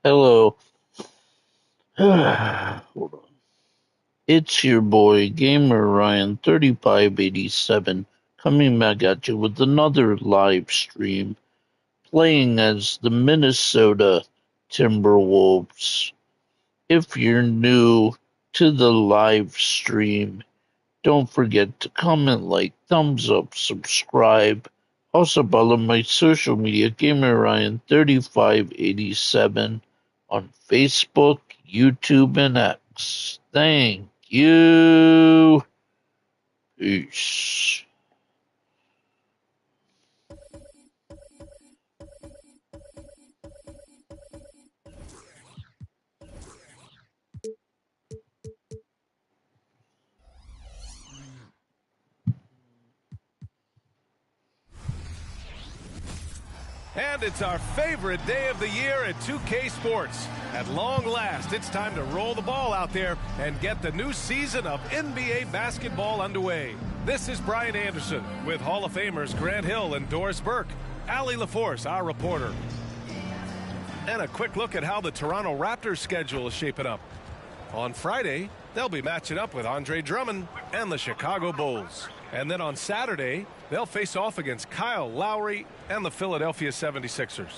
Hello. Hold on. It's your boy, Gamer Ryan 3587, coming back at you with another live stream, playing as the Minnesota Timberwolves. If you're new to the live stream, don't forget to comment, like, thumbs up, subscribe. Also follow my social media, Gamer Ryan 3587 on Facebook, YouTube, and X. Thank you. Peace. And it's our favorite day of the year at 2K Sports. At long last, it's time to roll the ball out there and get the new season of NBA basketball underway. This is Brian Anderson with Hall of Famers Grant Hill and Doris Burke. Allie LaForce, our reporter. And a quick look at how the Toronto Raptors schedule is shaping up. On Friday, they'll be matching up with Andre Drummond and the Chicago Bulls. And then on Saturday, they'll face off against Kyle Lowry and the Philadelphia 76ers.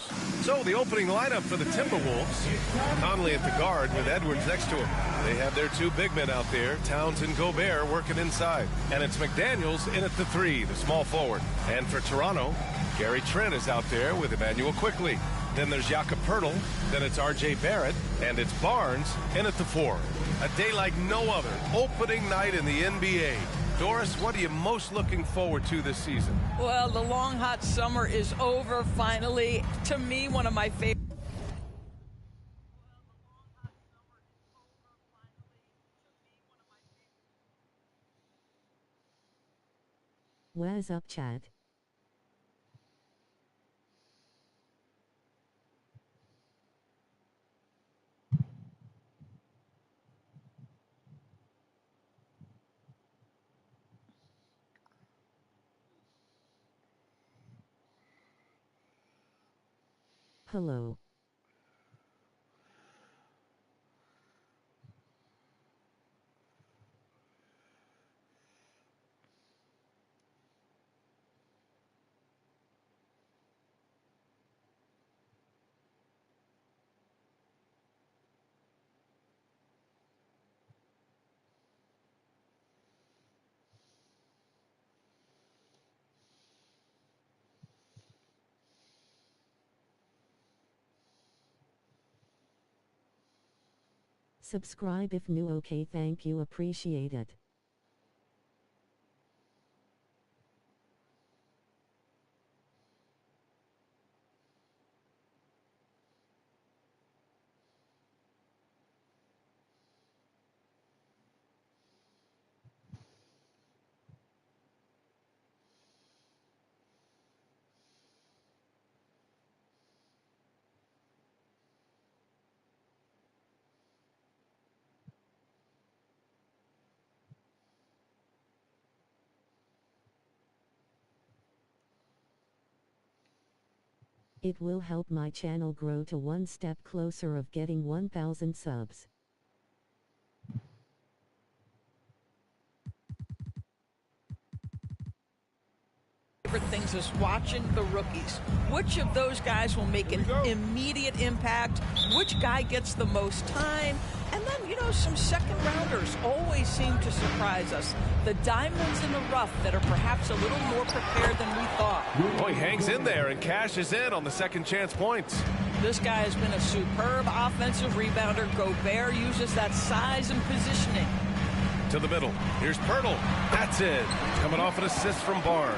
So the opening lineup for the Timberwolves, Conley at the guard with Edwards next to him. They have their two big men out there, Towns and Gobert, working inside. And it's McDaniels in at the three, the small forward. And for Toronto, Gary Trent is out there with Emmanuel Quickley. Then there's Jakob Poeltl, then it's R.J. Barrett, and it's Barnes in at the four. A day like no other, opening night in the NBA. Doris, what are you most looking forward to this season? Well, the long, hot summer is over, finally. To me, one of my favorite. What's up, Chad? Hello. Subscribe if new. Okay, thank you, appreciate it. It will help my channel grow to one step closer of getting 1,000 subs. Favorite things is watching the rookies. Which of those guys will make an immediate impact? Which guy gets the most time? And then, you know, some second rounders always seem to surprise us. The diamonds in the rough that are perhaps a little more prepared than we thought. Oh, he hangs in there and cashes in on the second chance points. This guy has been a superb offensive rebounder. Gobert uses that size and positioning. To the middle. Here's Poeltl. That's it. Coming off an assist from Barnes.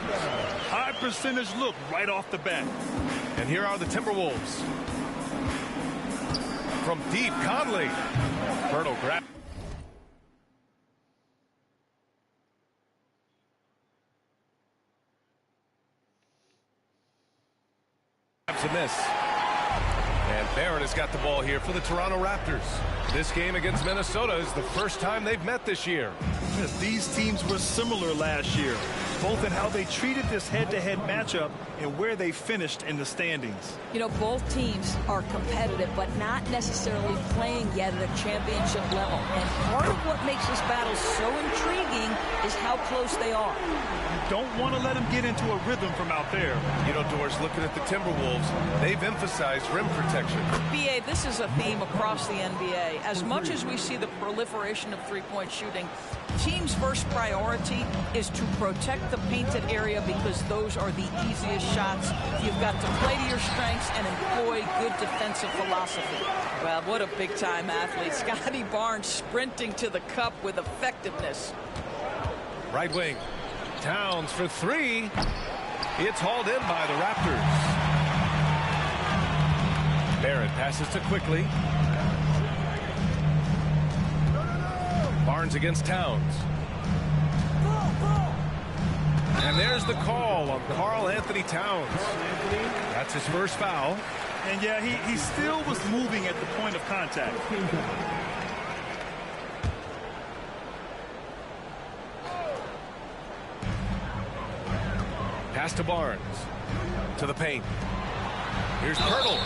High percentage look right off the bat. And here are the Timberwolves. From deep, Conley. Poeltl grabs a miss. And Barrett has got the ball here for the Toronto Raptors. This game against Minnesota is the first time they've met this year. Yes, these teams were similar last year. both in how they treated this head-to-head matchup and where they finished in the standings. You know, both teams are competitive, but not necessarily playing yet at a championship level. And part of what makes this battle so intriguing is how close they are. You don't want to let them get into a rhythm from out there. You know, Doris, looking at the Timberwolves, they've emphasized rim protection. BA, this is a theme across the NBA. As much as we see the proliferation of three-point shooting, team's first priority is to protect the painted area because those are the easiest shots. You've got to play to your strengths and employ good defensive philosophy. Well, what a big-time athlete. Scotty Barnes sprinting to the cup with effectiveness. Right wing. Towns for three. It's hauled in by the Raptors. Barrett passes to Quickly. Barnes against Towns. And there's the call on Karl Anthony Towns. That's his first foul. And yeah, he still was moving at the point of contact. Pass to Barnes. To the paint. Here's Pirtle.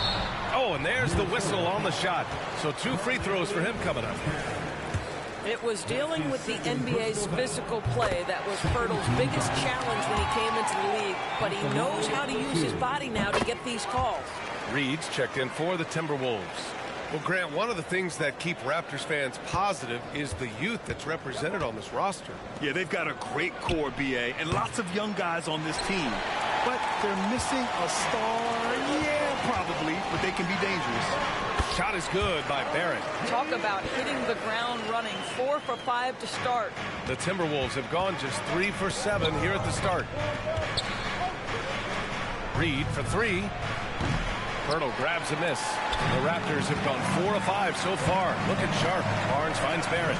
Oh, and there's the whistle on the shot. So 2 free throws for him coming up. It was dealing with the NBA's physical play that was Pirtle's biggest challenge when he came into the league, but he knows how to use his body now to get these calls. Reed's checked in for the Timberwolves. Well, Grant, one of the things that keep Raptors fans positive is the youth that's represented on this roster. Yeah, they've got a great core, BA, and lots of young guys on this team. But they're missing a star. Yeah, probably, but they can be dangerous. Shot is good by Barrett. Talk about hitting the ground running. 4 for 5 to start. The Timberwolves have gone just 3 for 7 here at the start. Reed for 3. Pirtle grabs a miss. The Raptors have gone 4 of 5 so far. Looking sharp. Barnes finds Barrett.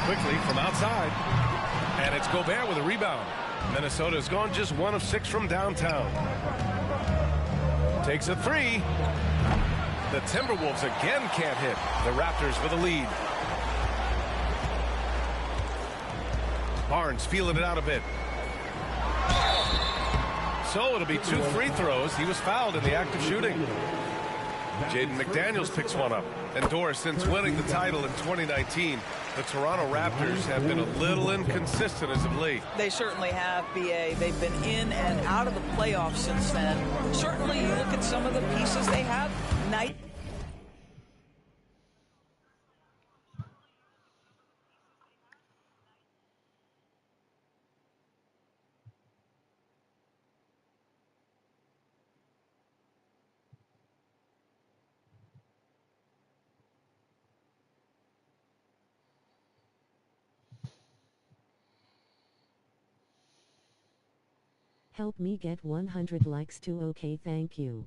Quickly from outside. And it's Gobert with a rebound. Minnesota's gone just 1 of 6 from downtown. Takes a 3. The Timberwolves again can't hit. The Raptors with a lead. Barnes feeling it out a bit. So it'll be 2 free throws. He was fouled in the act of shooting. Jaden McDaniels picks one up. And Doris, since winning the title in 2019, the Toronto Raptors have been a little inconsistent as of late. They certainly have, BA. They've been in and out of the playoffs since then. Certainly, you look at some of the pieces they have. Night. Help me get 100 likes too. Okay, thank you.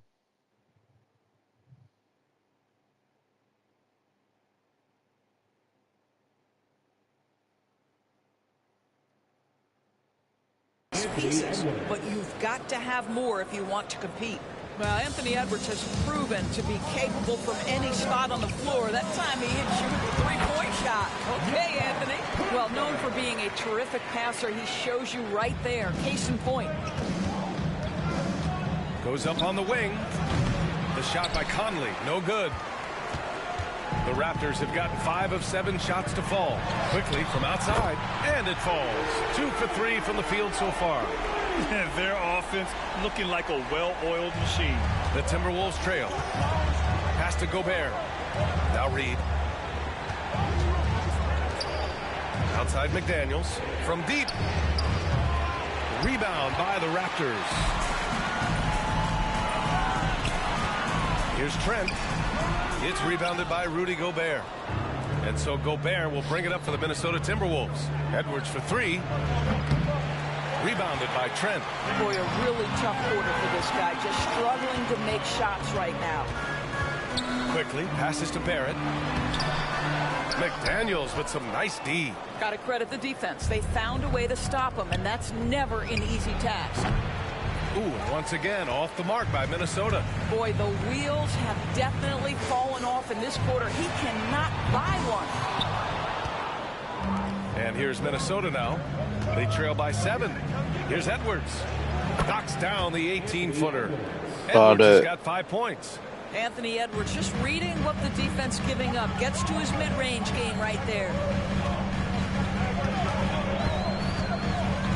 Pieces, but you've got to have more if you want to compete. Well, Anthony Edwards has proven to be capable from any spot on the floor. That time he hit you with the three-point shot. Okay, Anthony. Well, known for being a terrific passer, he shows you right there. Case in point. Goes up on the wing. The shot by Conley, no good. The Raptors have gotten 5 of 7 shots to fall. Quickly from outside, and it falls. 2 for 3 from the field so far. Their offense looking like a well-oiled machine. The Timberwolves trail. Pass to Gobert. Now Reed. Outside McDaniels. From deep. Rebound by the Raptors. Here's Trent. It's rebounded by Rudy Gobert. And so Gobert will bring it up for the Minnesota Timberwolves. Edwards for 3. Rebounded by Trent. Boy, a really tough quarter for this guy. Just struggling to make shots right now. Quickly passes to Barrett. McDaniels with some nice D. Got to credit the defense. They found a way to stop him, and that's never an easy task. Ooh, and once again, off the mark by Minnesota. Boy, the wheels have definitely fallen off in this quarter. He cannot buy one. And here's Minnesota now. They trail by 7. Here's Edwards. Knocks down the 18-footer. Edwards has got 5 points. Anthony Edwards just reading what the defense giving up. Gets to his mid-range game right there.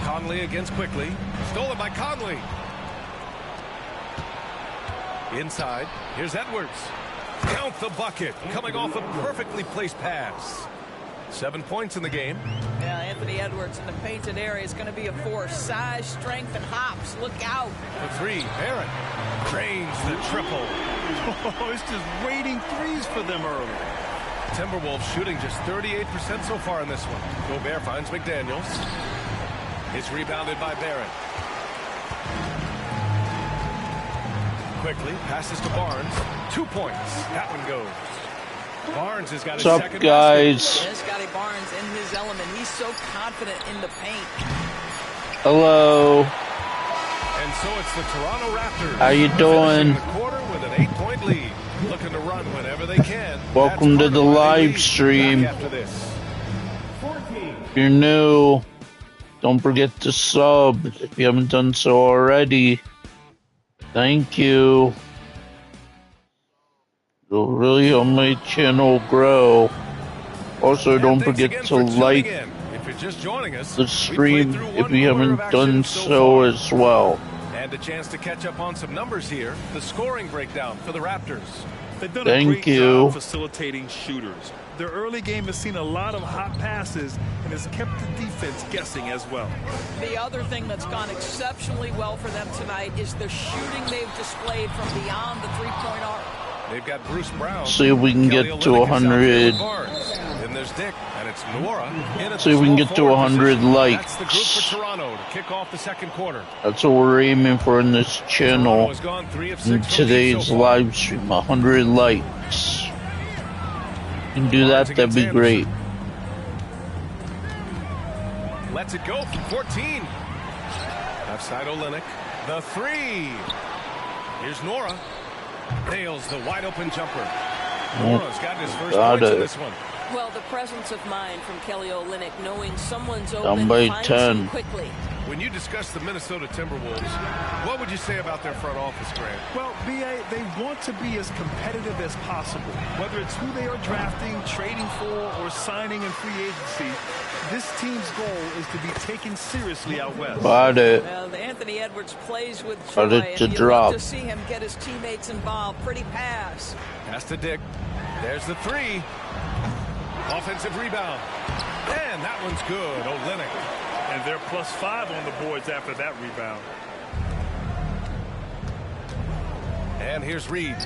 Conley against Quickly. Stolen by Conley. Inside. Here's Edwards. Count the bucket. Coming off a perfectly placed pass. 7 points in the game. Yeah, Anthony Edwards in the painted area is going to be a force. Size, strength, and hops. Look out. The 3. Barrett drains the triple. Oh, it's just waiting threes for them early. Timberwolves shooting just 38% so far in this one. Gobert finds McDaniels. It's rebounded by Barrett. Quickly passes to Barnes. 2 points. That one goes. Barnes has got his What's second up, guys? Yeah, Scotty Barnes in his element. He's so confident in the paint. Hello. And so it's the Toronto Raptors. How you doing? Finishing the quarter with an 8-point lead. Looking to run whenever they can. Welcome to the live stream. After this. If you're new, don't forget to sub if you haven't done so already. Thank you. It'll really help my channel grow. Also, don't forget to like If you're just joining us, the stream if you haven't done so as well. And a chance to catch up on some numbers here. The scoring breakdown for the Raptors. They've done a great job facilitating shooters. Their early game has seen a lot of hot passes and has kept the defense guessing as well. The other thing that's gone exceptionally well for them tonight is the shooting they've displayed from beyond the three-point arc. They've got Bruce Brown. See if we can get to 100. Then there's Dick, and it's Nwora. See if we can get to 100 likes. That's the group for Toronto to kick off the second quarter. That's what we're aiming for in this channel. In today's live stream, 100 likes. You can do that, that'd be great. Lets it go from 14. Left side Olynyk. The 3. Here's Nwora. Nails the wide open jumper. Nora's got his first points in this one. Well, the presence of mind from Kelly Olynyk, knowing someone's open, down by finds 10. him quickly. When you discuss the Minnesota Timberwolves, what would you say about their front office, Grant? Well, B.A., they want to be as competitive as possible. Whether it's who they are drafting, trading for, or signing in free agency, this team's goal is to be taken seriously out west. Got it. Well, Anthony Edwards plays with Got joy, it to and you drop. love to see him get his teammates involved. Pretty pass. Pass to Dick. There's the 3. Offensive rebound. And that one's good. Olynyk. And they're +5 on the boards after that rebound. And here's Reed.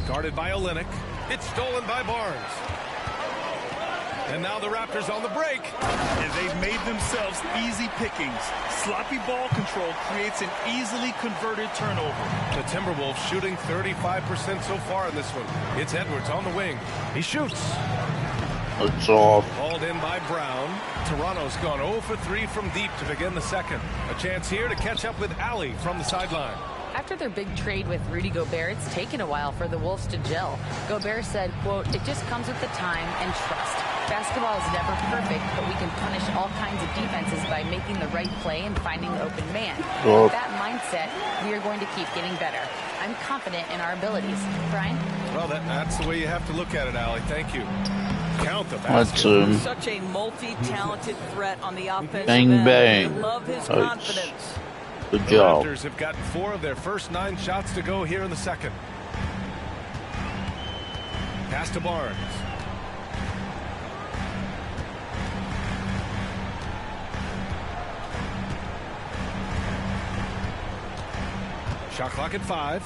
Guarded by Olynyk. It's stolen by Barnes. And now the Raptors on the break. And they've made themselves easy pickings. Sloppy ball control creates an easily converted turnover. The Timberwolves shooting 35% so far in this one. It's Edwards on the wing. He shoots. It's off. Hauled in by Brown. Toronto's gone 0 for 3 from deep to begin the second. A chance here to catch up with Allie from the sideline. After their big trade with Rudy Gobert, it's taken a while for the Wolves to gel. Gobert said, quote, "It just comes with the time and trust. Basketball is never perfect, but we can punish all kinds of defenses by making the right play and finding the open man. With that mindset, we are going to keep getting better. I'm confident in our abilities." Brian? Well, that's the way you have to look at it, Allie. Thank you. Count the basket. Such a multi-talented threat on the offensive bang, end. bang. I love his confidence. Good The job. Raptors have gotten 4 of their first 9 shots to go here in the second. Pass to Barnes. Shot clock at 5.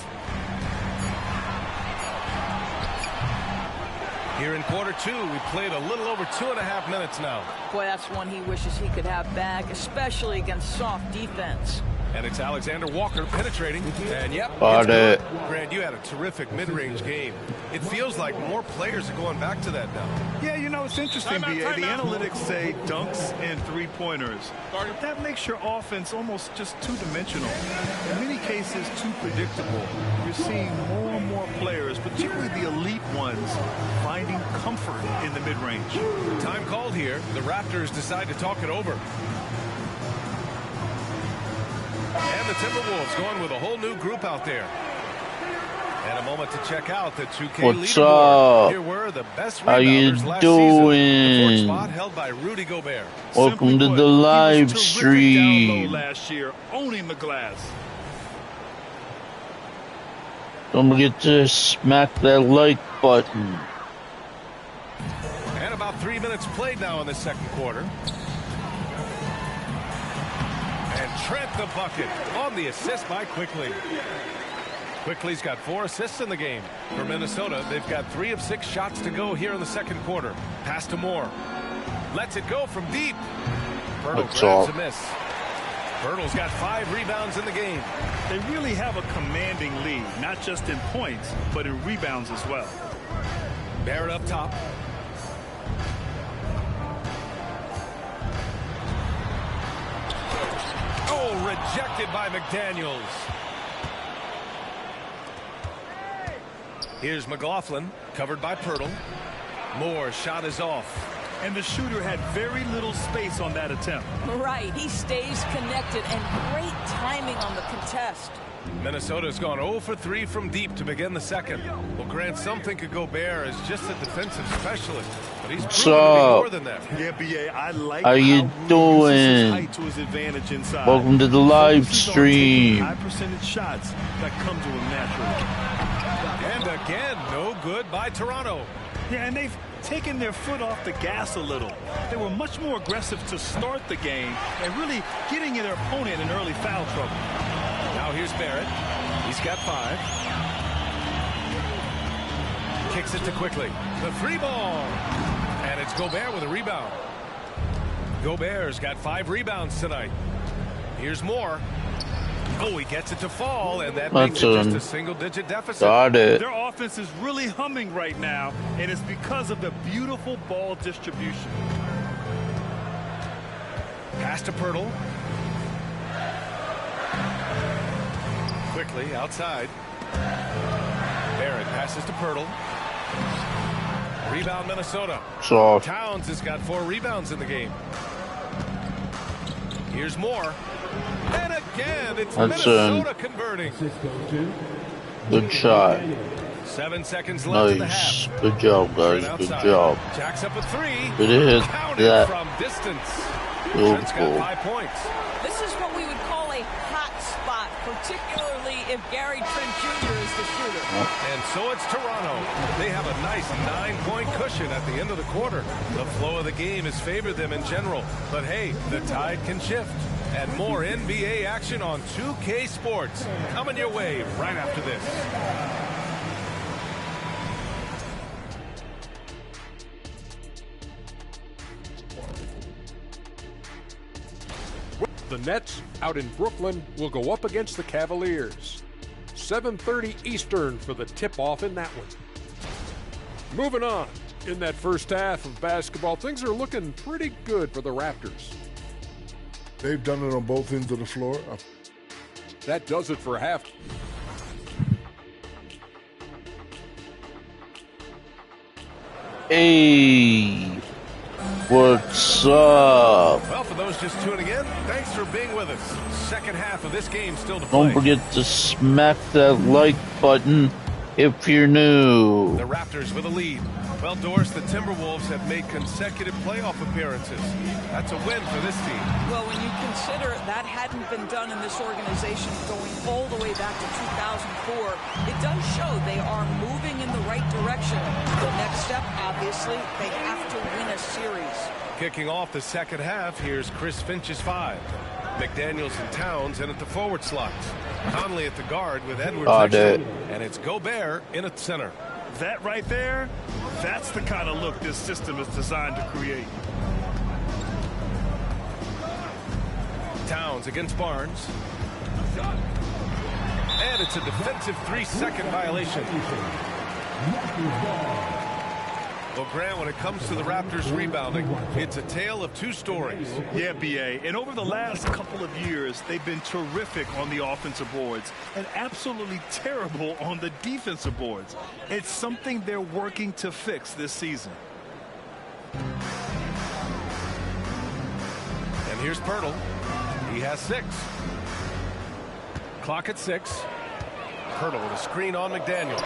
Here in quarter 2, we played a little over 2.5 minutes now. Boy, that's one he wishes he could have back, especially against soft defense. And it's Alexander Walker penetrating. And yep, Got it. Grant, you had a terrific mid-range game. It feels like more players are going back to that now. Yeah, you know, it's interesting, B.A. The analytics say dunks and three-pointers. That makes your offense almost just two-dimensional. In many cases, too predictable. You're seeing more and more players, particularly the elite ones, finding comfort in the mid-range. Time called here. The Raptors decide to talk it over. And the Timberwolves going with a whole new group out there. And a moment to check out the 2K What's leaderboard. up? Here were the best How you rebounders last season. The fourth doing? spot held by Rudy Gobert. Welcome to the live stream. Last year, owning the glass. Don't forget to smack that like button. And about 3 minutes played now in the second quarter. And Trent the bucket on the assist by Quickly. Quickly's got 4 assists in the game. For Minnesota, they've got 3 of 6 shots to go here in the second quarter. Pass to Moore. Lets it go from deep. Pirtle grabs a miss. Pirtle's got 5 rebounds in the game. They really have a commanding lead, not just in points, but in rebounds as well. Barrett up top. Oh, rejected by McDaniels. Here's McLaughlin, covered by Pirtle. Moore's shot is off. And the shooter had very little space on that attempt. Right, he stays connected, and great timing on the contest. Minnesota's gone 0 for 3 from deep to begin the second. Well, Grant, some think of Gobert as just a defensive specialist, but he's proven to be more than that. Yeah, B.A., I like how you doing? His height to his advantage inside. Welcome to the live stream. High percentage shots that come to him naturally. And again, no good by Toronto. Yeah, and they've taken their foot off the gas a little. They were much more aggressive to start the game and really getting their opponent in early foul trouble. Now here's Barrett. He's got 5. Kicks it to Quickly. The 3 ball. And it's Gobert with a rebound. Gobert's got 5 rebounds tonight. Here's Moore. Oh, he gets it to fall, and that makes it just a single-digit deficit. Got it. Their offense is really humming right now, and it's because of the beautiful ball distribution. Pass to Pirtle. Quickly outside. Barrett passes to Pirtle. Rebound Minnesota. Soft. Towns has got 4 rebounds in the game. Here's Moore. And again, it's Minnesota converting. Good shot. 7 seconds left in the Nice. half. Good job, guys. Good job. Jacks up a 3. Good hit. Counted That. from distance. Field Trent's goal. got 5 points. This is what we would call a hot spot, particularly if Gary Trent Jr. is the shooter. And so it's Toronto. They have a nice 9-point cushion at the end of the quarter. The flow of the game has favored them in general. But hey, the tide can shift. And more NBA action on 2K Sports coming your way right after this. The Nets out in Brooklyn will go up against the Cavaliers. 7:30 Eastern for the tip-off in that one. Moving on, in that first half of basketball, things are looking pretty good for the Raptors. They've done it on both ends of the floor. That does it for half. Hey, what's up? Well, for those just tuning in, thanks for being with us. Second half of this game still to play. Don't forget to smack that like button if you're new. The Raptors with a lead. Well, Doris, the Timberwolves have made consecutive playoff appearances. That's a win for this team. Well, when you consider that hadn't been done in this organization going all the way back to 2004, it does show they are moving in the right direction. The next step, obviously, they have to win a series. Kicking off the second half, here's Chris Finch's 5. McDaniels and Towns in at the forward slots. Conley at the guard with Edwards next to him. And it's Gobert in at center. That right there, that's the kind of look this system is designed to create. Towns against Barnes. And it's a defensive 3-second violation. Well, Grant, when it comes to the Raptors rebounding, it's a tale of 2 stories. Yeah, B.A. And over the last couple of years, they've been terrific on the offensive boards and absolutely terrible on the defensive boards. It's something they're working to fix this season. And here's Pirtle. He has 6. Clock at 6. Pirtle with a screen on McDaniels.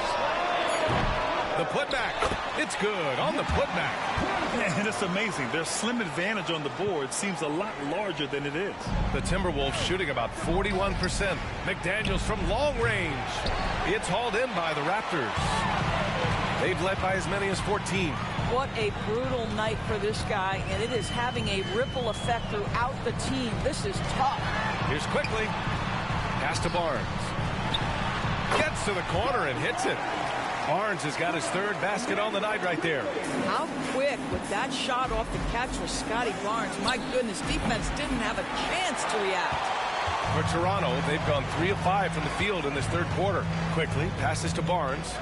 The putback. It's good on the putback. And it's amazing. Their slim advantage on the board seems a lot larger than it is. The Timberwolves shooting about 41%. McDaniels from long range. It's hauled in by the Raptors. They've led by as many as 14. What a brutal night for this guy, and it is having a ripple effect throughout the team. This is tough. Here's quickly. Pass to Barnes. Gets to the corner and hits it. Barnes has got his 3rd basket on the night right there. How quick with that shot off the catch was Scotty Barnes. My goodness, defense didn't have a chance to react. For Toronto, they've gone 3 of 5 from the field in this 3rd quarter. Quickly passes to Barnes.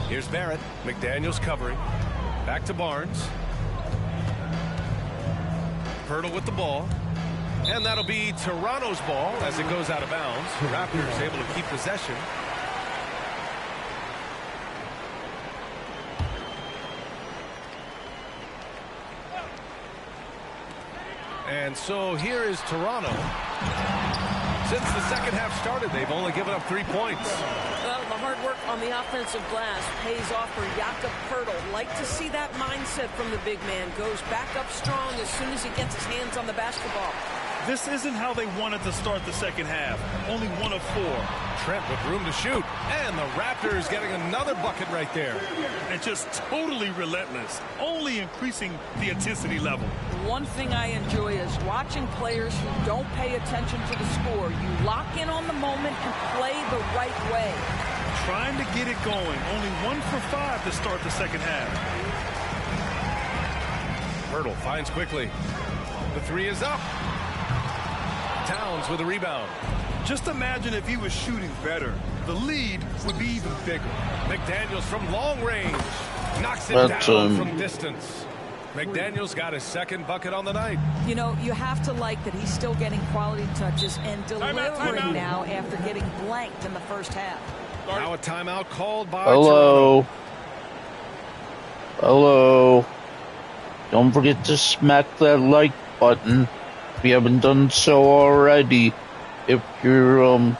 Here's Barrett. McDaniels covering. Back to Barnes. Pirtle with the ball. And that'll be Toronto's ball as it goes out of bounds. The Raptors able to keep possession. And so here is Toronto. Since the second half started, they've only given up 3 points. Well, the hard work on the offensive glass pays off for Jakob Pirtle. Like to see that mindset from the big man. Goes back up strong as soon as he gets his hands on the basketball. This isn't how they wanted to start the second half. Only 1 of 4. Trent with room to shoot. And the Raptors getting another bucket right there. And just totally relentless. Only increasing the intensity level. One thing I enjoy is watching players who don't pay attention to the score. You lock in on the moment and play the right way. Trying to get it going. Only 1 for 5 to start the second half. Pirtle finds quickly. The 3 is up. Towns with a rebound. Just imagine if he was shooting better. The lead would be even bigger. McDaniels from long range. Knocks it That's, down from distance. McDaniels got his 2nd bucket on the night. You know, you have to like that he's still getting quality touches and delivering now after getting blanked in the first half. Now a timeout called by Hello. Toronto. Hello. Don't forget to smack that like button if you haven't done so already. If you're, if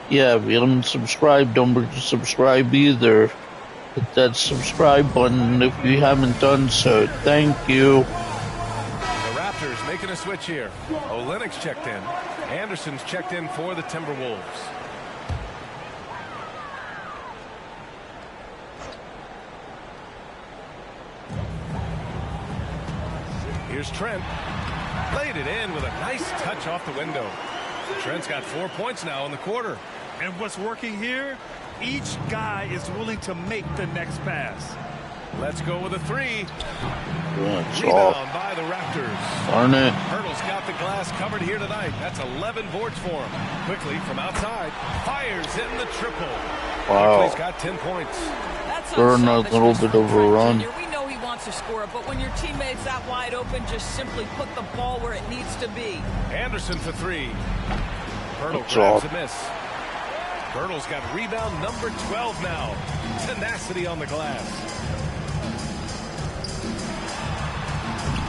you haven't subscribed, don't forget to subscribe either. Hit that subscribe button if you haven't done so. Thank you. The Raptors making a switch here. Olynyk's checked in. Anderson's checked in for the Timberwolves. Here's Trent. Laid it in with a nice touch off the window. Trent's got 4 points now in the quarter. And what's working here? Each guy is willing to make the next pass. Let's go with a 3. That's Rebound all. by the Raptors. Darn it. Pirtle's got the glass covered here tonight. That's 11 boards for him. Quickly from outside. Fires in the triple. Wow. Quickly's got 10 points. That's Burn a unselfish little bit of a run. Jr. We know he wants to score, but when your teammate's that wide open, just simply put the ball where it needs to be. Anderson for 3. Pirtle That's grabs all. a miss. Pirtle's got rebound number 12 now. Tenacity on the glass.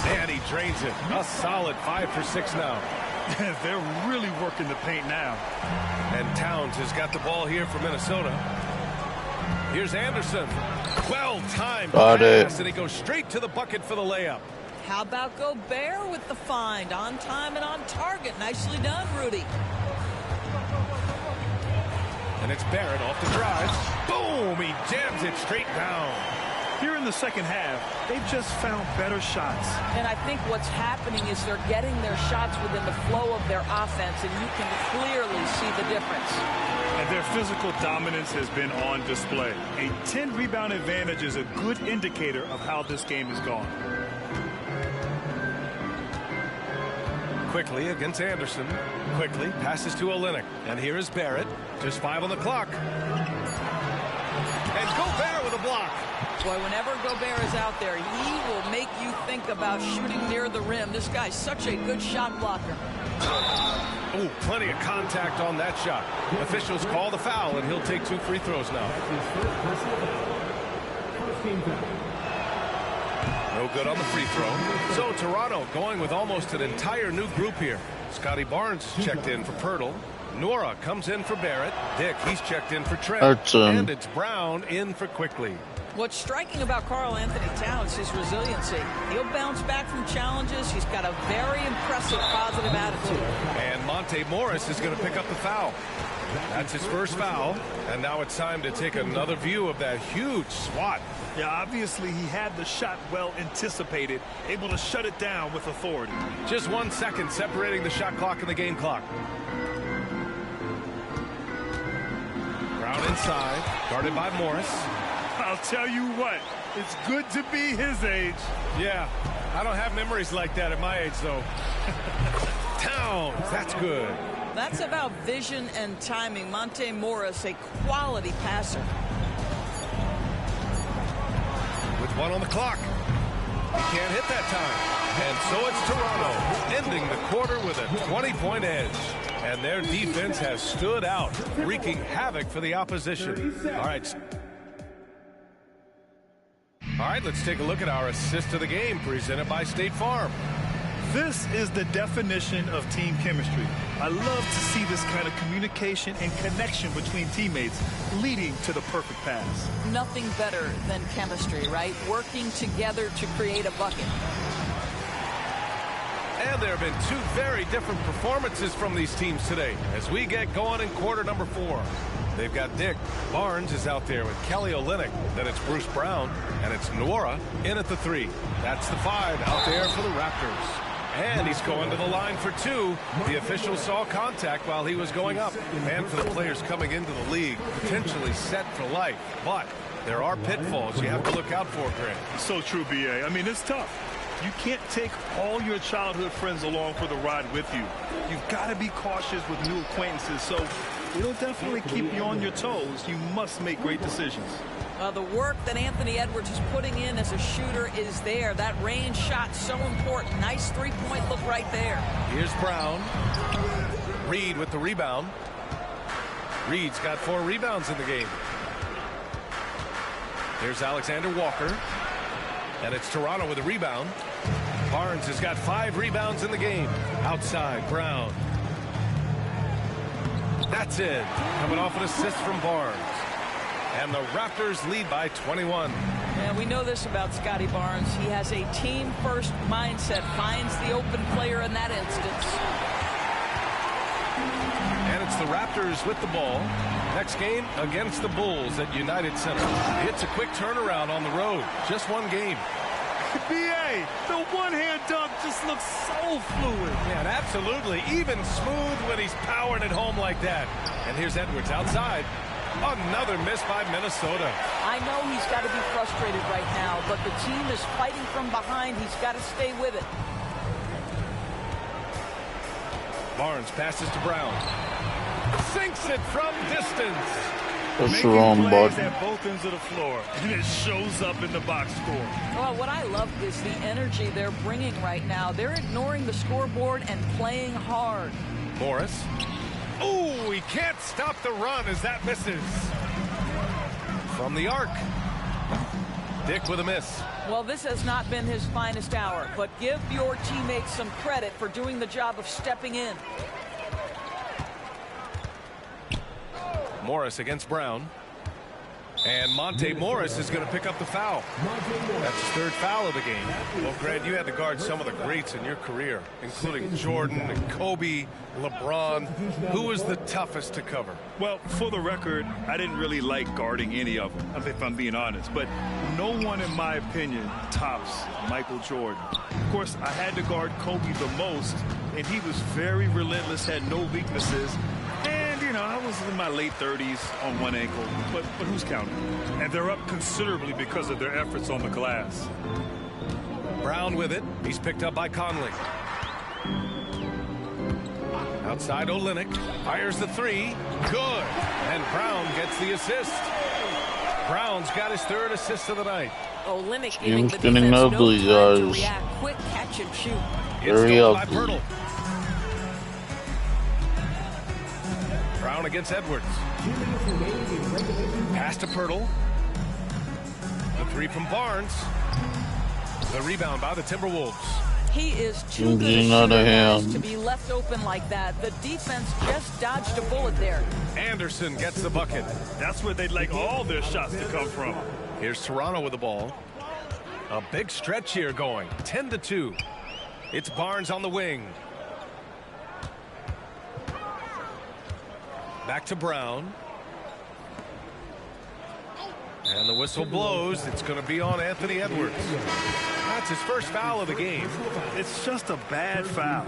And he drains it. A solid 5 for 6 now. They're really working the paint now. And Towns has got the ball here for Minnesota. Here's Anderson. Well-timed Got pass, it. and he goes straight to the bucket for the layup. How about Gobert with the find? On time and on target. Nicely done, Rudy. And it's Barrett off the drive. Boom! He jams it straight down. Here in the second half, they've just found better shots. And I think what's happening is they're getting their shots within the flow of their offense, and you can clearly see the difference. And their physical dominance has been on display. A 10-rebound advantage is a good indicator of how this game has gone. Quickly against Anderson. Quickly passes to Olynyk. And here is Barrett. Just 5 on the clock. And Gobert with a block. Boy, whenever Gobert is out there, he will make you think about shooting near the rim. This guy's such a good shot blocker. Oh, plenty of contact on that shot. Officials call the foul, and he'll take 2 free throws now. No good on the free throw. So Toronto going with almost an entire new group here. Scotty Barnes checked in for Pirtle. Nora comes in for Barrett. Dick, he's checked in for Trent. That's, and it's Brown in for Quickly. What's striking about Karl Anthony Towns is his resiliency. He'll bounce back from challenges. He's got a very impressive positive attitude. And Monte Morris is going to pick up the foul. That's his first foul. And now it's time to take another view of that huge swat. Yeah, obviously he had the shot well anticipated, able to shut it down with authority. Just 1 second separating the shot clock and the game clock. Brown inside, guarded by Morris. I'll tell you what, it's good to be his age. Yeah, I don't have memories like that at my age, though. Towns, that's good. That's about vision and timing. Monte Morris, a quality passer. With 1 on the clock. He can't hit that time. And so it's Toronto, ending the quarter with a 20-point edge. And their defense has stood out, wreaking havoc for the opposition. All right, let's take a look at our assist of the game presented by State Farm. This is the definition of team chemistry. I love to see this kind of communication and connection between teammates leading to the perfect pass. Nothing better than chemistry, right? Working together to create a bucket. And there have been 2 very different performances from these teams today as we get going in quarter number 4. They've got Dick. Barnes is out there with Kelly Olynyk. Then it's Bruce Brown. And it's Nora in at the 3. That's the 5 out there for the Raptors. And he's going to the line for 2. The official saw contact while he was going up. And for the players coming into the league, potentially set for life. But there are pitfalls you have to look out for, Grant. So true, B.A. I mean, it's tough. You can't take all your childhood friends along for the ride with you. You've got to be cautious with new acquaintances. So it'll definitely keep you on your toes. You must make great decisions. The work that Anthony Edwards is putting in as a shooter is there. That range shot so important. Nice three-point look right there. Here's Brown. Reed with the rebound. Reed's got 4 rebounds in the game. Here's Alexander Walker. And it's Toronto with a rebound. Barnes has got 5 rebounds in the game. Outside, Brown. That's it. Coming off an assist from Barnes. And the Raptors lead by 21. Yeah, we know this about Scotty Barnes. He has a team-first mindset. Finds the open player in that instance. And it's the Raptors with the ball. Next game against the Bulls at United Center. It's a quick turnaround on the road. Just 1 game. B.A., the one-hand dunk just looks so fluid. Yeah, absolutely. Even smooth when he's powering it home like that. And here's Edwards outside. Another miss by Minnesota. I know he's got to be frustrated right now, but the team is fighting from behind. He's got to stay with it. Barnes passes to Brown. Sinks it from distance. That's the wrong button. At both ends of the floor, and it shows up in the box score. Well, what I love is the energy they're bringing right now. They're ignoring the scoreboard and playing hard. Morris. Oh, he can't stop the run as that misses. From the arc. Dick with a miss. Well, this has not been his finest hour, but give your teammates some credit for doing the job of stepping in. Morris against Brown. And Monte Morris is going to pick up the foul. That's his 3rd foul of the game. Well, Grant, you had to guard some of the greats in your career, including Jordan and Kobe, LeBron. Who was the toughest to cover? Well, for the record, I didn't really like guarding any of them, if I'm being honest. But no one, in my opinion, tops Michael Jordan. Of course, I had to guard Kobe the most, and he was very relentless, had no weaknesses. And, you know, I was in my late 30s on one ankle, but who's counting? And they're up considerably because of their efforts on the glass. Brown with it. He's picked up by Conley. Outside Olynyk. Fires the 3. Good. And Brown gets the assist. Brown's got his 3rd assist of the night. Olynyk Game's getting ugly, guys. Quick catch and shoot. Very ugly. By Brown against Edwards. Pass to Pirtle. The 3 from Barnes. The rebound by the Timberwolves. He is too good a shooter, guys, to be left open like that. The defense just dodged a bullet there. Anderson gets the bucket. That's where they'd like all their shots to come from. Here's Toronto with the ball. A big stretch here going. 10-2. It's Barnes on the wing. Back to Brown. And the whistle blows. It's going to be on Anthony Edwards. That's his first foul of the game. It's just a bad foul.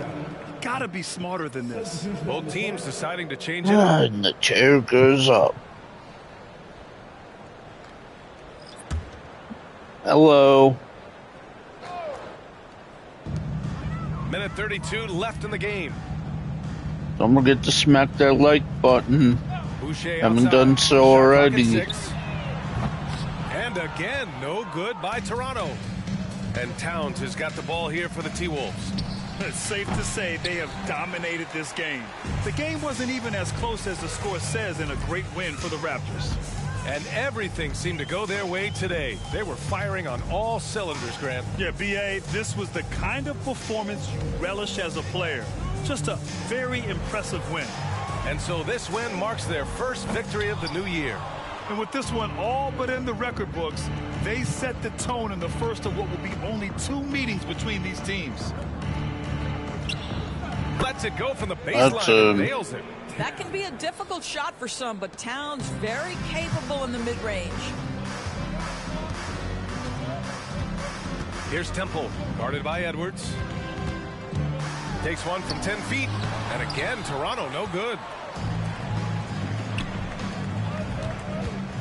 Gotta be smarter than this. Both teams deciding to change it up. And the chair goes up. Hello. Minute 32 left in the game. Don't forget to smack that like button. Boucher Haven't outside. done so Shot clock at already. 6. And again, no good by Toronto. And Towns has got the ball here for the T-Wolves. It's safe to say they have dominated this game. The game wasn't even as close as the score says in a great win for the Raptors. And everything seemed to go their way today. They were firing on all cylinders, Grant. Yeah, B.A., this was the kind of performance you relish as a player. Just a very impressive win. And so this win marks their first victory of the new year. And with this one all but in the record books, they set the tone in the first of what will be only 2 meetings between these teams. Lets it go from the baseline and nails it. That can be a difficult shot for some, but Towns very capable in the mid-range. Here's Temple, guarded by Edwards. Takes one from 10 feet, and again, Toronto no good.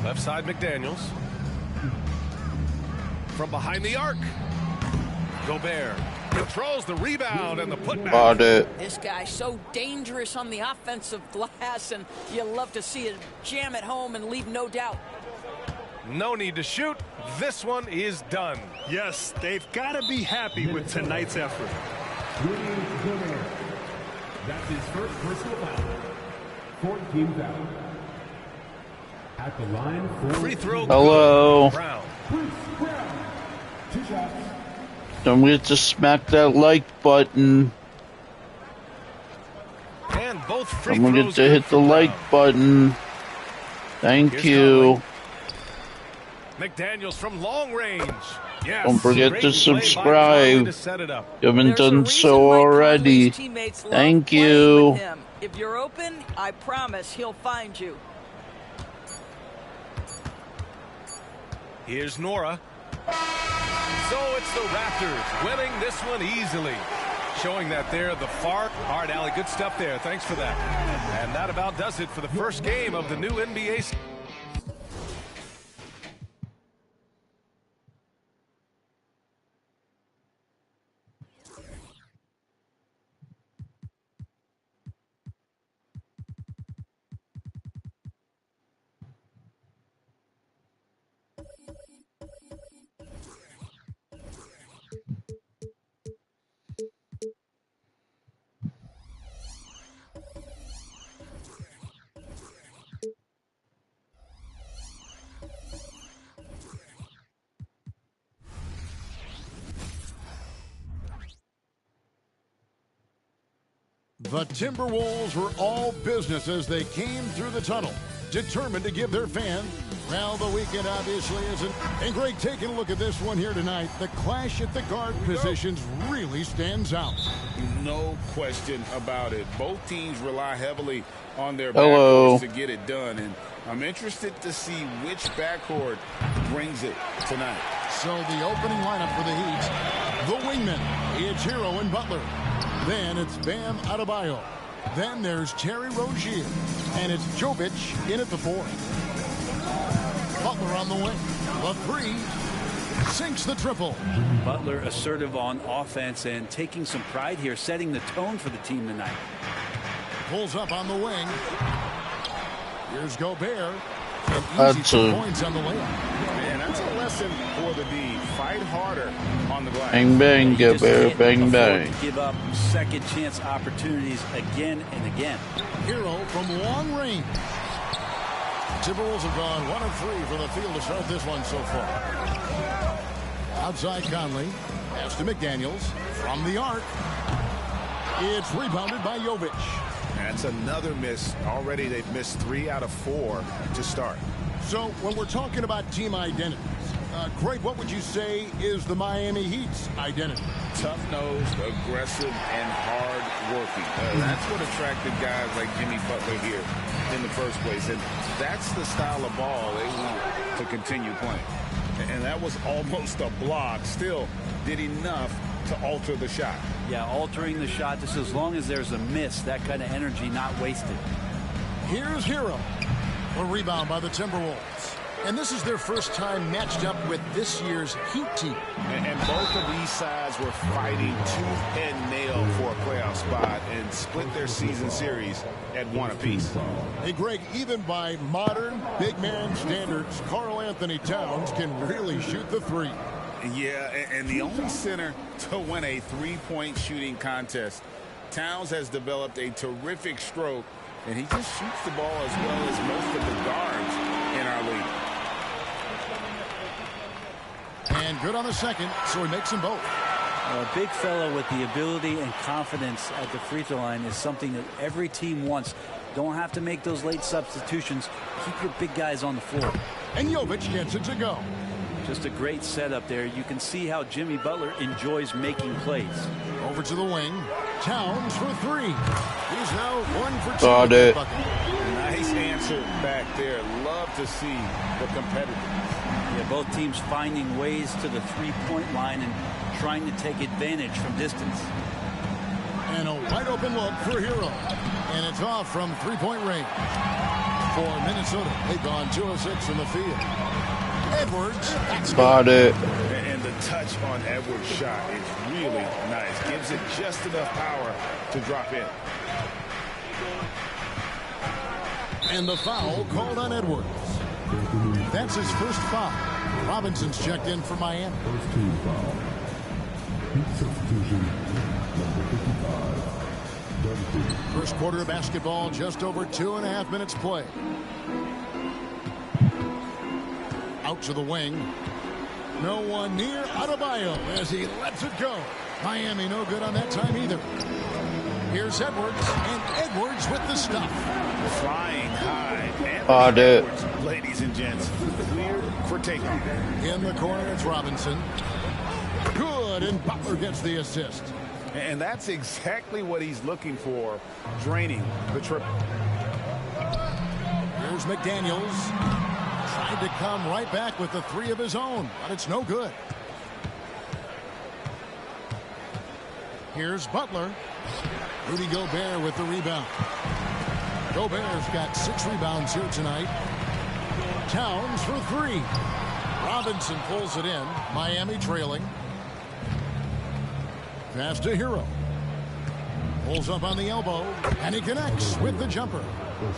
Left side, McDaniels. From behind the arc. Gobert controls the rebound and the putback. Got it. This guy's so dangerous on the offensive glass, and you love to see it jam it home and leave no doubt. No need to shoot. This one is done. Yes, they've got to be happy with tonight's effort. That's his first personal foul. 14 foul. At the line for free throw. Hello. Brown. 2 shots. Don't forget to smack that like button. And both free Don't forget throws to hit the like button. Thank Here's you. Conley. McDaniels from long range. Yes, Don't forget great to play by Conley subscribe. to set it up. You haven't There's a done reason so Mike already. Conley's teammates love Thank playing you. with him. If you're open, I promise he'll find you. Here's Nora. So it's the Raptors winning this one easily. Showing that they're the far. All right, Allie, good stuff there. Thanks for that. And that about does it for the first game of the new NBA season. The Timberwolves were all business as they came through the tunnel, determined to give their fans, well, the weekend obviously isn't. And Greg, taking a look at this one here tonight, the clash at the guard positions really stands out. No question about it. Both teams rely heavily on their Hello. backcourts to get it done, and I'm interested to see which backcourt brings it tonight. So the opening lineup for the Heat, the wingmen, it's Hero and Butler. Then it's Bam Adebayo. Then there's Terry Rozier. And it's Jovic in at the 4. Butler on the wing. The 3 sinks the triple. Butler assertive on offense and taking some pride here, setting the tone for the team tonight. Pulls up on the wing. Here's Gobert. And easy That's 2 points on the layup. Man, that's a lesson for the D. Fight harder on the glass. Bang, bang, You just Gobert, can't bang, afford bang. to give up second chance opportunities again and again. Hero from long range. Timberwolves have gone 1 of 3 from the field to start this one so far. Outside Conley. Pass to McDaniels from the arc. It's rebounded by Jovic. That's another miss. Already they've missed 3 out of 4 to start. So when we're talking about team identities, Craig, what would you say is the Miami Heat's identity? Tough-nosed, aggressive, and hard-working. That's what attracted guys like Jimmy Butler here in the first place. And that's the style of ball they want to continue playing. And that was almost a block. Still did enough to alter the shot. Yeah, altering the shot just as long as there's a miss. That kind of energy not wasted. Here's Hero. A rebound by the Timberwolves. And this is their first time matched up with this year's Heat team. And both of these sides were fighting tooth and nail for a playoff spot and split their season series at 1 apiece. Hey, Greg, even by modern big man standards, Karl Anthony Towns can really shoot the three. Yeah, and the only center to win a three-point shooting contest. Towns has developed a terrific stroke, and he just shoots the ball as well as most of the guards in our league. And good on the second, so he makes them both. A big fella with the ability and confidence at the free throw line is something that every team wants. Don't have to make those late substitutions. Keep your big guys on the floor. And Jovic gets it to go. Just a great setup there. You can see how Jimmy Butler enjoys making plays. Over to the wing. Towns for 3. He's now 1 for 2. Got it. Nice answer back there. Love to see the competitiveness. Yeah, both teams finding ways to the three-point line and trying to take advantage from distance. And a wide open look for Hero. And it's off from three-point range. For Minnesota, they've gone 2 of 6 from the field. Edwards. Got it. And the touch on Edwards' shot is really nice. Gives it just enough power to drop in. And the foul called on Edwards. That's his first foul. Robinson's checked in for Miami. First team foul. Heat substitution, number 55. First quarter of basketball, just over 2.5 minutes play. Out to the wing. No one near Adebayo as he lets it go. Miami no good on that time either. Here's Edwards, and Edwards with the stuff. Flying high. Got it. Edwards, ladies and gents, cleared for takeoff. In the corner, it's Robinson. Good, and Butler gets the assist. And that's exactly what he's looking for, draining the triple. Here's McDaniels. Tried to come right back with the 3 of his own, but it's no good. Here's Butler. Rudy Gobert with the rebound. Gobert's got 6 rebounds here tonight. Towns for 3. Robinson pulls it in. Miami trailing. Pass to Hero. Pulls up on the elbow, and he connects with the jumper.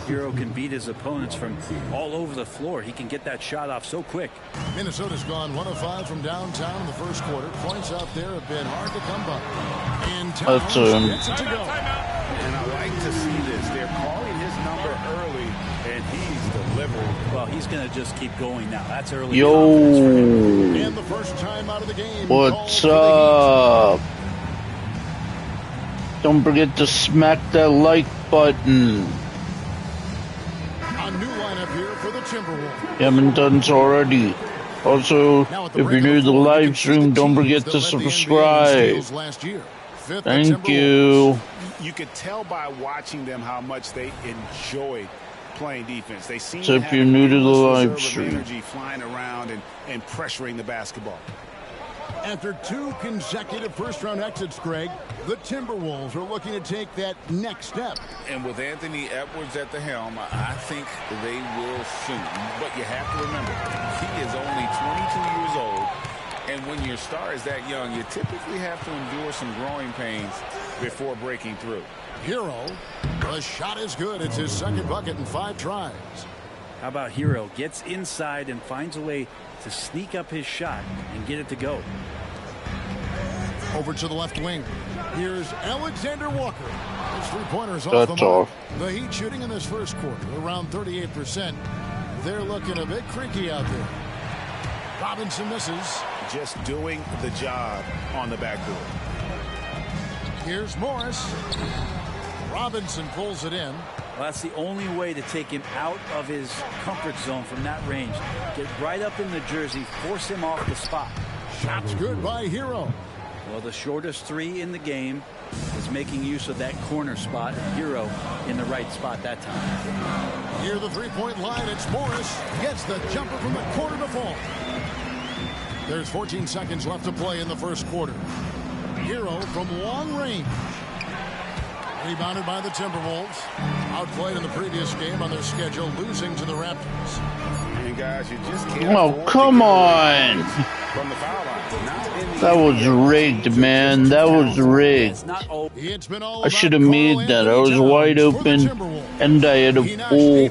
Hero can beat his opponents from all over the floor. He can get that shot off so quick. Minnesota's gone 1 of 5 from downtown in the first quarter. Points out there have been hard to come by. And Towns gets it to go. And I like to see this. They're calling his number early, and he's delivered. Well, he's going to just keep going now. That's early. Yo. And the first time out of the game. What's up? Don't forget to smack that like button. A new lineup here for the Timberwolves. You haven't done so already. Also, if you're new to the live stream, don't forget to subscribe. Thank you. You could tell by watching them how much they enjoy playing defense. They seem So to if have you're new to the endless live reserve of stream. energy flying around and pressuring the basketball. After 2 consecutive first-round exits, Greg, the Timberwolves are looking to take that next step. And with Anthony Edwards at the helm, I think they will soon. But you have to remember, he is only 22 years old. And when your star is that young, you typically have to endure some growing pains before breaking through. Hero, the shot is good. It's his second bucket in 5 tries. How about Hero? Gets inside and finds a way to sneak up his shot and get it to go. Over to the left wing. Here's Alexander Walker. His 3-pointers off the mark. The Heat shooting in this first quarter around 38%. They're looking a bit creaky out there. Robinson misses. just doing the job on the backboard. Here's Morris. Robinson pulls it in. Well, that's the only way to take him out of his comfort zone from that range. Get right up in the jersey, force him off the spot. Shots good by Hero. Well, the shortest three in the game is making use of that corner spot. Hero in the right spot that time. Near the three-point line, it's Morris. Gets the jumper from the corner to fall. There's 14 seconds left to play in the first quarter. Hero from long range. Rebounded by the Timberwolves. Outplayed in the previous game on their schedule, losing to the Raptors. You guys, you just can't. Oh, come on. From the foul line. That was rigged, man. That was rigged. I should have made that. I was wide open, and I had a full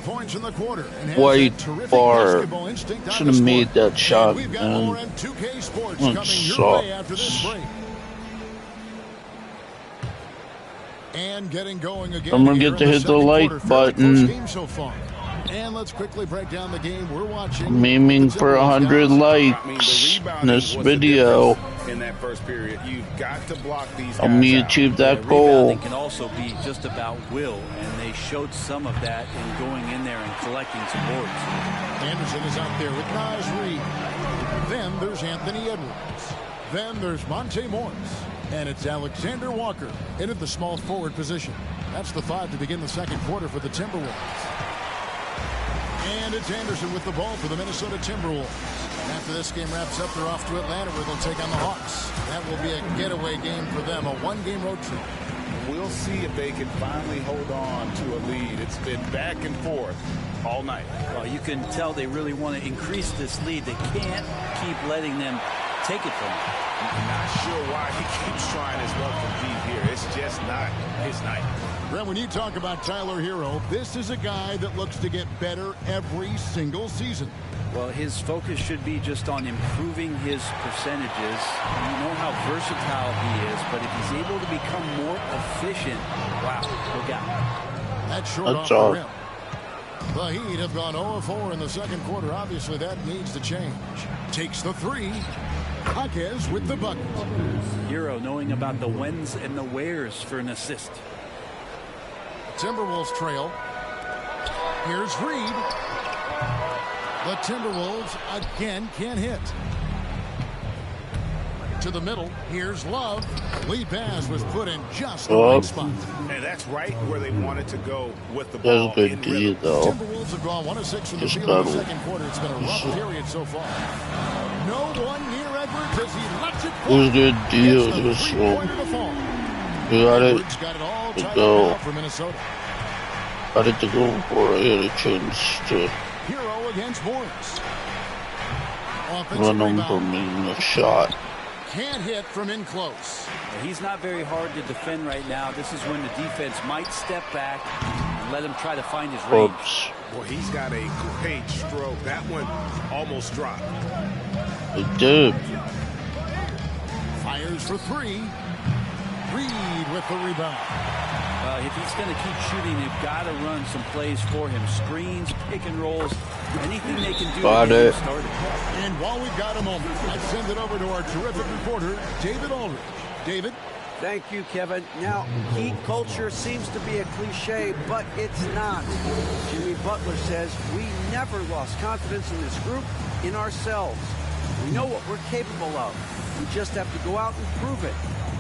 white bar. Should have made that shot, man. That sucks. And getting going again. I'm gonna get to hit the like button. And let's quickly break down the game we're watching. I'm aiming for 100 likes in this video. In that first period, you've got to block these guys. I'm gonna achieve that goal. Rebounding can also be just about will, and they showed some of that in going in there and collecting some boards. Anderson is out there with Naz Reid. Then there's Anthony Edwards. Then there's Monte Morris. And it's Alexander Walker in at the small forward position. That's the 5 to begin the second quarter for the Timberwolves. And it's Anderson with the ball for the Minnesota Timberwolves. And after this game wraps up, they're off to Atlanta where they'll take on the Hawks. That will be a getaway game for them, a one-game road trip. We'll see if they can finally hold on to a lead. It's been back and forth all night. Well, you can tell they really want to increase this lead. They can't keep letting them take it from them. I'm not sure why he keeps trying his luck from deep here. It's just not his night. Brent, when you talk about Tyler Hero, this is a guy that looks to get better every single season. Well, his focus should be just on improving his percentages. You know how versatile he is, but if he's able to become more efficient, wow, look out. That's short off the rim. The Heat have gone 0-4 in the second quarter. Obviously, that needs to change. Takes the three. Jaquez with the bucket. Hero knowing about the whens and the wheres for an assist. Timberwolves trail. Here's Reed. The Timberwolves again can't hit. To the middle. Here's Love. Lead pass was put in just the right spot. And that's right where they wanted to go with the ball. That's a good deal, though. Timberwolves have gone 1 of 6 from the field in the second quarter. It's been a rough period so far. No one near Edwards as he lets it go. It was a good deal. This one. You got it. To go. For Minnesota. I had to go for it. I had a chance to Hero against Morris. run him from the shot. Can't hit from in close. He's not very hard to defend right now. This is when the defense might step back and let him try to find his range. Oops. Boy, he's got a great stroke. That one almost dropped. It did. Fires for three. Reed with the rebound. If he's going to keep shooting, they've got to run some plays for him. Screens, pick and rolls, anything they can do to get him started. And while we've got a moment, let's send it over to our terrific reporter, David Aldridge. David? Thank you, Kevin. Now, Heat culture seems to be a cliche, but it's not. Jimmy Butler says, we never lost confidence in this group, in ourselves. We know what we're capable of. We just have to go out and prove it.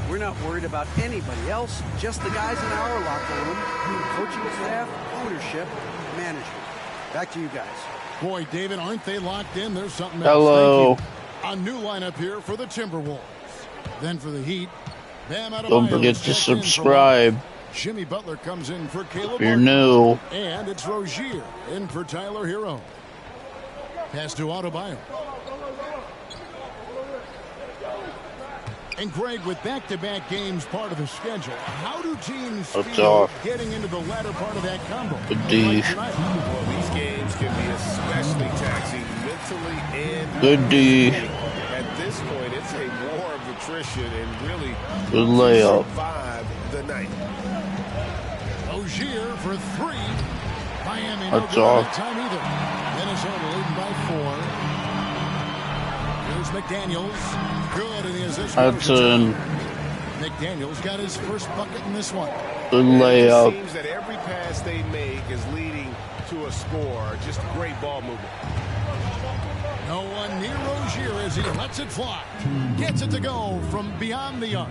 We're not worried about anybody else, just the guys in our locker room, coaching staff, ownership, management. Back to you guys. Boy, David, aren't they locked in? There's something else. Hello. A new lineup here for the Timberwolves. Then for the Heat, Bam Adebayo. Don't forget to subscribe. Jimmy Butler comes in for Caleb. If you're new. And it's Rozier in for Tyler Hero. Pass to Adebayo. And Greg, with back-to-back games part of the schedule, how do teams feel getting into the latter part of that combo? Good D. Well, these games can be especially taxing mentally and good D. At this point, it's a war of attrition and really good layup. Survive the night. Rozier for three. Miami that's no all. good at time either. Minnesota leading by 4. Here's McDaniels. Good in the assist. That's a McDaniels got his first bucket in this one. good It layup. seems that every pass they make is leading to a score. Just great ball movement. No one near Rozier as he lets it fly. Gets it to go from beyond the arc.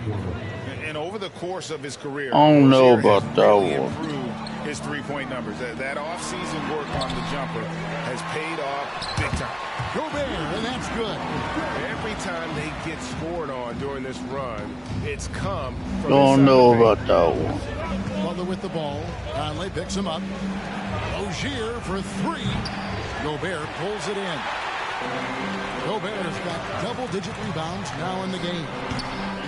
And over the course of his career, I don't know Rozier about has that really one. improved his three-point numbers. That off-season work on the jumper has paid off big time. Gobert, and that's good. Every time they get scored on during this run, it's come from Don't inside know the paint. about that one. Butler with the ball. Conley picks him up. Rozier for three. Gobert pulls it in. Gobert's got double-digit rebounds now in the game.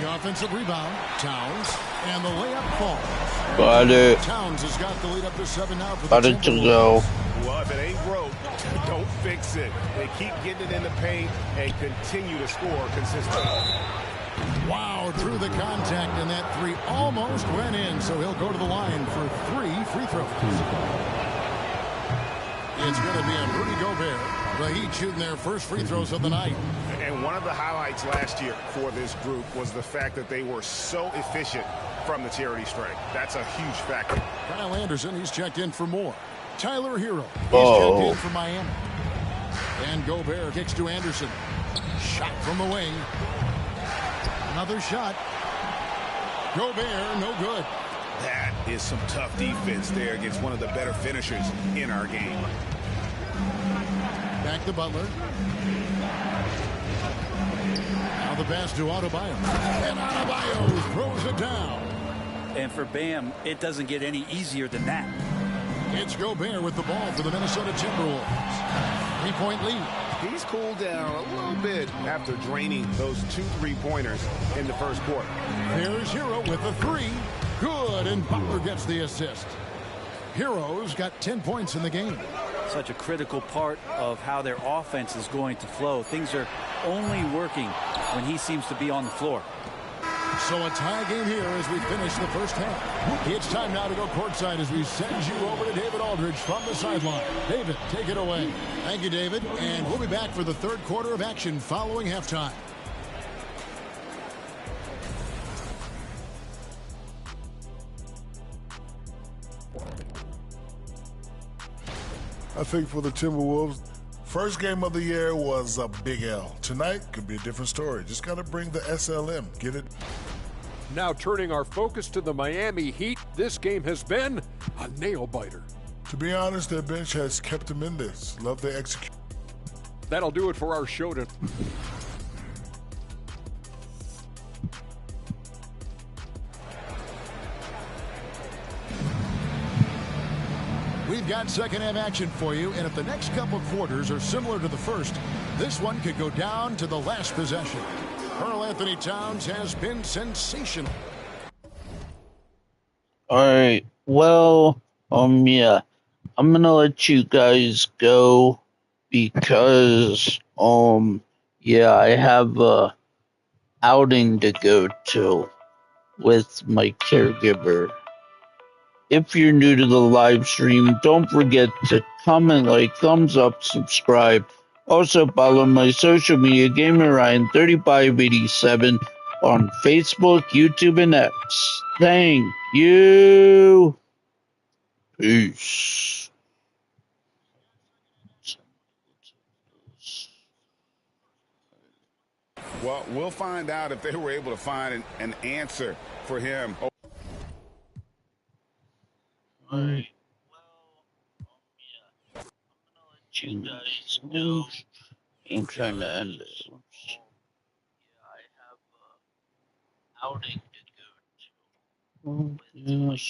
The offensive rebound, Towns, and the layup falls. Got it. Towns has got the lead up to 7 now for Got the it to Timberwolves. go. Well, if it ain't broke, don't fix it. They keep getting it in the paint and continue to score consistently. Wow, through the contact, and that three almost went in, so he'll go to the line for 3 free throws. It's going to be on Rudy Gobert. The Heat shooting their first free throws of the night. And one of the highlights last year for this group was the fact that they were so efficient from the charity stripe. That's a huge factor. Kyle Anderson, he's checked in for more. Tyler Hero, he's Oh. checked in for Miami. And Gobert kicks to Anderson. Shot from the wing. Another shot. Gobert, no good. That is some tough defense there against one of the better finishers in our game. Back to Butler. Now the pass to Adebayo. And Adebayo throws it down. And for Bam, it doesn't get any easier than that. It's Gobert with the ball for the Minnesota Timberwolves. 3-point lead. He's cooled down a little bit after draining those 2 3-pointers in the first quarter. There's Hero with a three. Good, and Butler gets the assist. Hero's got 10 points in the game. Such a critical part of how their offense is going to flow. Things are only working when he seems to be on the floor. So a tie game here as we finish the first half. It's time now to go courtside as we send you over to David Aldridge from the sideline. David, take it away. Thank you, David. And we'll be back for the third quarter of action following halftime. I think for the Timberwolves, first game of the year was a big L. Tonight could be a different story. Just got to bring the SLM. Get it? Now turning our focus to the Miami Heat, this game has been a nail-biter. To be honest, their bench has kept them in this. Love their execution. That'll do it for our show tonight. We've got second half action for you, and if the next couple quarters are similar to the first, this one could go down to the last possession. Karl Anthony Towns has been sensational. All right. Well, yeah, I'm gonna let you guys go because, yeah, I have a outing to go to with my caregiver. If you're new to the live stream, don't forget to comment, like, thumbs up, subscribe. Also follow my social media, GamerRyan3587 on Facebook, YouTube, and X. Thank you. Peace. Well, we'll find out if they were able to find an answer for him. All right. You guys know I'm trying to end it. I have an outing to go to. Oh, yes.